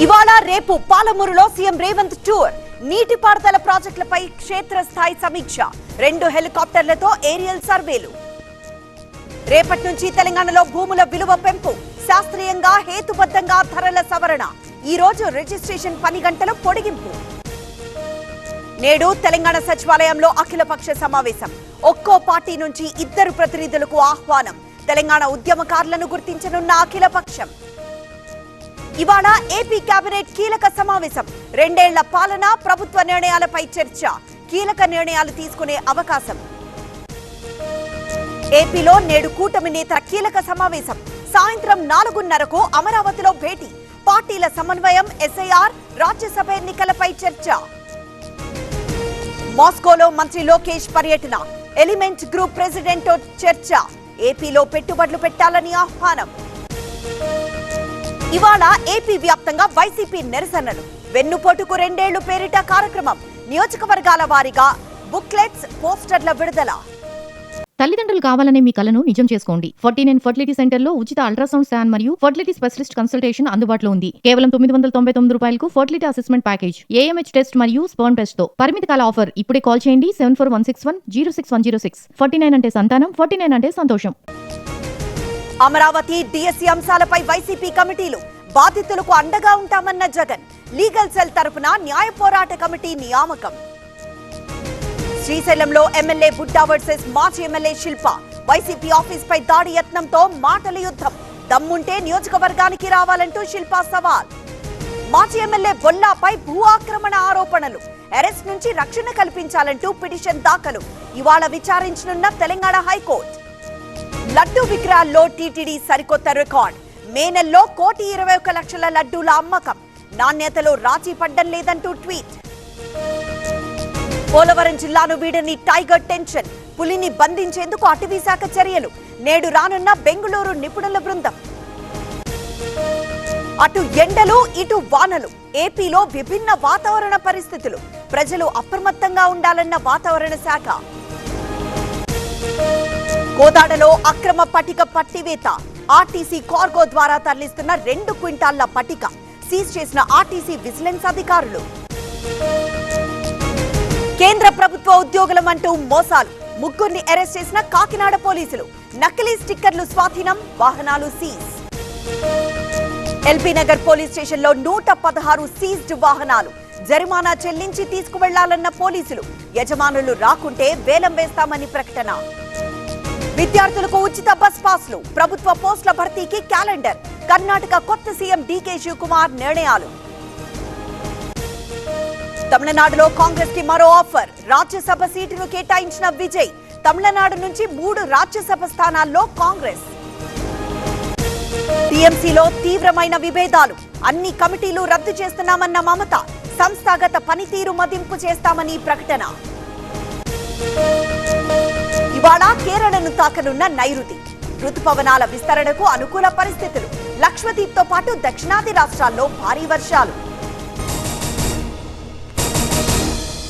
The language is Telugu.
ఇవాళ రేపు పాలమూరులో సీఎం రేవంత్ టూర్, నీటిపారుదల ప్రాజెక్టులపై క్షేత్రస్థాయి సమీక్ష, 2 హెలికాప్టర్లతో ఏరియల్ సర్వేలు. రేపటి నుంచి తెలంగాణలో భూముల విలువ పెంపు, శాస్త్రీయంగా హేతుబద్ధంగా ధరల సవరణ. ఈ రోజు రిజిస్ట్రేషన్ 10 గంటల పొడిగింపు. నేడు తెలంగాణ సచివాలయంలో అఖిలపక్ష సమావేశం. ఒక్కో పార్టీ నుంచి 2 ప్రతినిధులకు ఆహ్వానం. తెలంగాణ ఉద్యమకారులను గుర్తించనున్న అఖిలపక్షం. ఇవాళ ఏపీ కేబినెట్ కీలక సమావేశం. 2 ఏళ్ల పాలన, ప్రభుత్వ నిర్ణయాలపై చర్చ, కీలక నిర్ణయాలు తీసుకునే అవకాశం. ఏపీలో నేడు కూటమి నేతల కీలక సమావేశం. సాయంత్రం 4:30కు అమరావతిలో భేటీ. పార్టీల సమన్వయం, ఎస్ఐఆర్, రాజ్యసభ ఎన్నికలపై చర్చ. మాస్కోలో మంత్రి లోకేష్ పర్యటన. ఎలిమెంట్ గ్రూప్ ప్రెసిడెంట్తో చర్చ. ఏపీలో పెట్టుబడులు పెట్టాలని ఆహ్వానం. ఇవాళ ఏపీ వ్యాప్తంగా వైసీపీ నిరసనలు. వెన్నుపోటుకు 2 ఏళ్లు పేరిట కార్యక్రమం. నియోజకవర్గాల వారీగా బుక్లెట్స్, పోస్టర్ల విడుదల. తల్లిదండ్రులు కావాలనే మీ కలను నిజం చేసుకోండి. 49 ఫర్టిలిటీ సెంటర్ లో ఉచిత అల్ట్రాసౌండ్ స్కాన్ మరియు ఫర్టిలిటీ స్పెషలిస్ట్ కన్సల్టేషన్ అందుబాటులో ఉంది. కేవలం 999 రూపాయలకు fertility assessment package, AMH test మరియు స్పర్మ్ టెస్ట్ తో. పరిమిత కాల ఆఫర్. ఇప్పుడే కాల్ చేయండి 7416106106. 49 అంటే సంతానం, 49 అంటే సంతోషం. అమరావతి, డిఎస్సి అంశాలపై వైసీపీ కమిటీలు. బాధితులకు అండగా ఉంటామన్న జగన్. లీగల్ సెల్ తరపున న్యాయ పోరాట కమిటీ నియామకం. శ్రీశైలంలో ఎమ్మెల్యే బుడ్డా వర్సెస్ మాజీ ఎమ్మెల్యే శిల్ప. వైసీపీ ఆఫీస్ పై దాడి యత్నంతో మాటల యుద్ధం. దమ్ముంటే నియోజకవర్గానికి రావాలంటూ శిల్ప సవాల్. మాజీ ఎమ్మెల్యే బొల్లాపై భూ ఆక్రమణ ఆరోపణలు. అరెస్ట్ నుంచి రక్షణ కల్పించాలంటూ పిటిషన్ దాఖలు. ఇవాళ విచారించనున్న తెలంగాణ హైకోర్టు. లడ్డూ విక్రయాల్లో టీటీడీ సరికొత్త రికార్డ్. మే నెలలో 1,21,00,000 లడ్డూల అమ్మకం. నాణ్యతలో రాజీ పడ్డం లేదంటూ ట్వీట్. పోలవరం జిల్లాను వీడని టైగర్ టెన్షన్. పులిని బంధించేందుకు అటవీ శాఖ చర్యలు. నేడు రానున్న బెంగళూరు నిపుణుల బృందం. అటు ఎండలు, ఇటు వానలు. ఏపీలో విభిన్న వాతావరణ పరిస్థితులు. ప్రజలు అప్రమత్తంగా ఉండాలన్న వాతావరణ శాఖ. కోదాడలో అక్రమ పటిక పట్టివేత. ఆర్టీసీ కార్గో ద్వారా తరలిస్తున్న 2 క్వింటాళ్ల పటిక సీజ్ చేసిన ఆర్టీసీ విజిలెన్స్ అధికారులు. కేంద్ర ప్రభుత్వ ఉద్యోగులమంటూ మోసాలు. 3 అరెస్ట్ చేసిన కాకినాడ పోలీసులు. నకిలీ స్టిక్కర్లు స్వాధీనం, వాహనాలు seize. LB Nagar police station లో 116 సీజ్డ్ వాహనాలు. జరిమానా చెల్లించి తీసుకువెళ్లాలన్న పోలీసులు. యజమానులు రాకుంటే వేలం వేస్తామని ప్రకటన. విద్యార్థులకు ఉచిత బస్ పాస్లు. ప్రభుత్వ పోస్టుల భర్తీకి క్యాలెండర్. కర్ణాటక కొత్త సీఎం డీకే శివకుమార్ నిర్ణయాలు. తమిళనాడులో కాంగ్రెస్ కి మరో ఆఫర్. రాజ్యసభ సీటును కేటాయించిన విజయ్. తమిళనాడు నుంచి 3 రాజ్యసభ స్థానాల్లో కాంగ్రెస్. టీఎంసీలో తీవ్రమైన విభేదాలు. అన్ని కమిటీలు రద్దు చేస్తున్నామన్న మమత. సంస్థాగత పనితీరు మదింపు చేస్తామని ప్రకటన. ఇవాళ కేరళను తాకనున్న నైరుతి. రుతుపవనాల విస్తరణకు అనుకూల పరిస్థితులు. లక్షద్వీప్ తో పాటు దక్షిణాది రాష్ట్రాల్లో భారీ వర్షాలు.